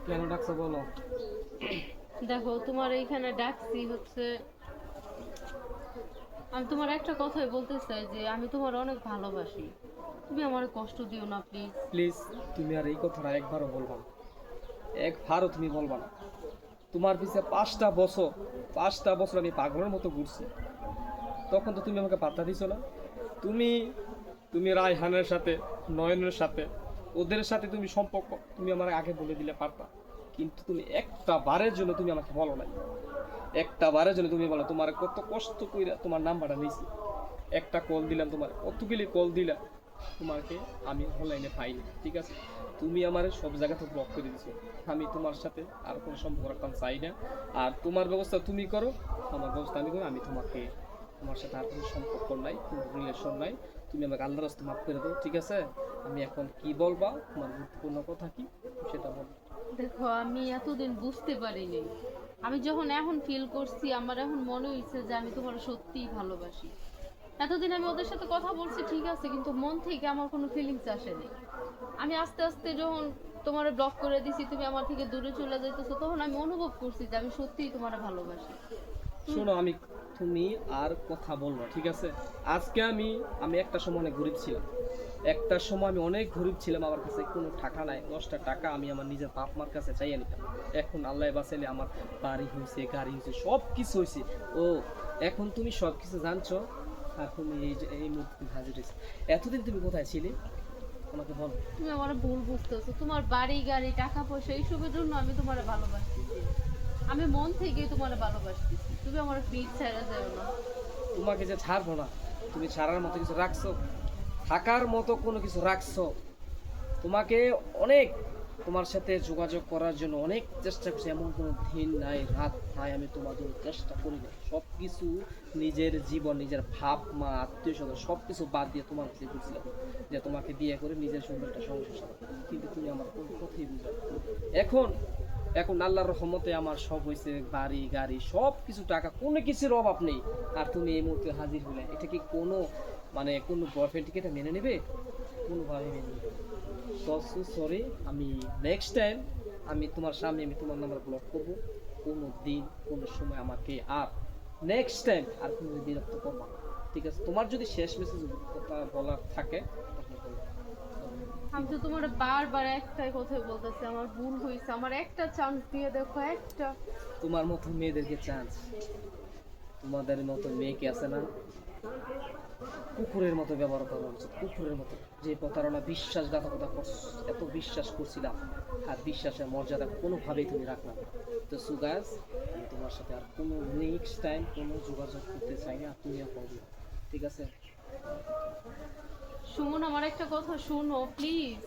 কেন ডাকছো বলো? দেখো, তোমার এইখানে ডাকছি হচ্ছে, আমি তোমার একটা কথাই বলতে চাই যে আমি তোমার অনেক ভালোবাসি। তুমি আমার কষ্ট দিও না প্লিজ। প্লিজ, তুমি আর এই কথাটা একবারও বলবা না, একবারও তুমি বলবা না। তোমার পিছে 5টা বছর, 5টা বছর আমি পাগলের মতো ঘুরছি, তখন তো তুমি আমাকে পাত্তা দিছো না। তুমি তুমি রায়হানের সাথে, নয়নের সাথে, ওদের সাথে তুমি সম্পর্ক তুমি আমার আগে বলে দিলে পারতা, কিন্তু তুমি একটা বারের জন্য তুমি আমাকে বলো নাই। একটা বারের জন্য তুমি বলো তোমার কত কষ্ট কইরা তোমার নাম্বারটা নিয়েছি, একটা কল দিলাম, তোমার কতগুলি কল দিলাম, তোমাকে আমি অনলাইনে পাইনি, ঠিক আছে? তুমি আমার সব জায়গাতে ব্লক করে দিছো। আমি তোমার সাথে আর কোনো সম্পর্ক রাখতে চাই না। আর তোমার ব্যবস্থা তুমি করো, আমার ব্যবস্থা আমি করি। আমি তোমাকে, তোমার সাথে আর কোনো সম্পর্ক নাই, কোনো রিলেশন নাই। তুমি আমাকে আল্লাহর রাস্তায় মাফ করে দাও, ঠিক আছে? আমি এখন কি বলবা, তোমার গুরুত্বপূর্ণ কথা কি সেটা বল। দেখো, আমি এতদিন বুঝতে পারিনি। আমি যখন এখন ফিল করছি, আমার এখন মনে হয়েছে যে আমি তোমার সত্যিই ভালোবাসি। এতদিন আমি ওদের সাথে কথা বলছি ঠিক আছে, কিন্তু মন থেকে আমার কোনো ফিলিংস আসেনি। আমি আস্তে আস্তে যখন তোমার ব্লক করে দিছি, তুমি আমার থেকে দূরে চলে যাইতেছো, তখন আমি অনুভব করছি যে আমি সত্যিই তোমার ভালোবাসি। শোনো, তুমি আর কথা বলবো, ঠিক আছে? আজকে আমি আমি একটা সময় অনেক গরিব ছিলাম, একটা সময় আমি অনেক গরিব ছিলাম, আমার কাছে কোনো টাকা নাই। 10টা টাকা আমি আমার নিজের বাপ মার কাছে চাইয়া নিতাম। এখন আল্লাহ বাঁচাইলে আমার বাড়ি হয়েছে, গাড়ি হয়েছে, সব কিছু হয়েছে। ও, এখন তুমি সব কিছু জানছো, আর তুমি এই যে এই মুহূর্তে তুমি হাজির হয়েছে। এতদিন তুমি কোথায় ছিলে আমাকে বলো। তুমি আমার ভুল বুঝতেছো। তোমার বাড়ি গাড়ি টাকা পয়সা এইসবের জন্য আমি তোমার ভালোবাসতেছি। আমি মন থেকেই তোমার ভালোবাসতেছি। তুমি আমার ফিট ছেড়ে যাও না। তোমাকে যে ছাড়বো না, তুমি ছাড়ার মতো কিছু রাখছো? থাকার মতো কোনো কিছু রাখছো? তোমাকে অনেক, তোমার সাথে যোগাযোগ করার জন্য অনেক চেষ্টা করছি, এমন কোনো দিন নাই রাত নাই আমি তোমার জন্য চেষ্টা করি না। সব কিছু, নিজের জীবন, নিজের বাপ মা আত্মীয় স্বজন সব কিছু বাদ দিয়ে তোমার কাছে ঘুরছিলাম, যে তোমাকে বিয়ে করে নিজের সুন্দর একটা সংসার সাজাবো। কিন্তু তুমি আমার কোনো কথাই বুঝো না। এখন এখন আল্লাহর রহমতে আমার সব হয়েছে, বাড়ি গাড়ি সব কিছু, টাকা, কোনো কিছুর অভাব নেই। আর তুমি এই মুহূর্তে হাজির হলে, এটা কি কোনো, মানে কোনো বয়ফ্রেন্ডকে এটা মেনে নেবে? কোনোভাবে মেনে নেবে? So sorry. আমি নেক্সট টাইম, আমি তোমার সামনে আমি তোমার নাম্বার ব্লক করব। কোনো দিন কোনো সময় আমাকে আর নেক্সট টাইম আর কোনো বিরক্ত করবা না, ঠিক আছে? তোমার যদি শেষ মেসেজ কথা বলার থাকে তাহলে বলো। কি আমি তো বল? তোমার বারবার একটাই কথা বলতেছি, আমার ভুল হয়েছে, আমার একটা চান্স দিয়ে দেখো, একটা। তোমার মতো মেয়েদেরকে চান্স, তোমাদের মতো মেয়েকে আছে না, কুকুরের মতো ব্যবহার করা উচিত, কুকুরের মতো। যে প্রতারণা, বিশ্বাসঘাতকতা এত বিশ্বাস করছিলাম, আর বিশ্বাসের মর্যাদা কোনোভাবেই তুমি রাখলাম না। তো সুগাস, আমি তোমার সাথে আর কোনো নেক্সট টাইম কোনো যোগাযোগ করতে চাই না, আর তুমিও করবে না, ঠিক আছে? সুমন, আমার একটা কথা শোনো প্লিজ।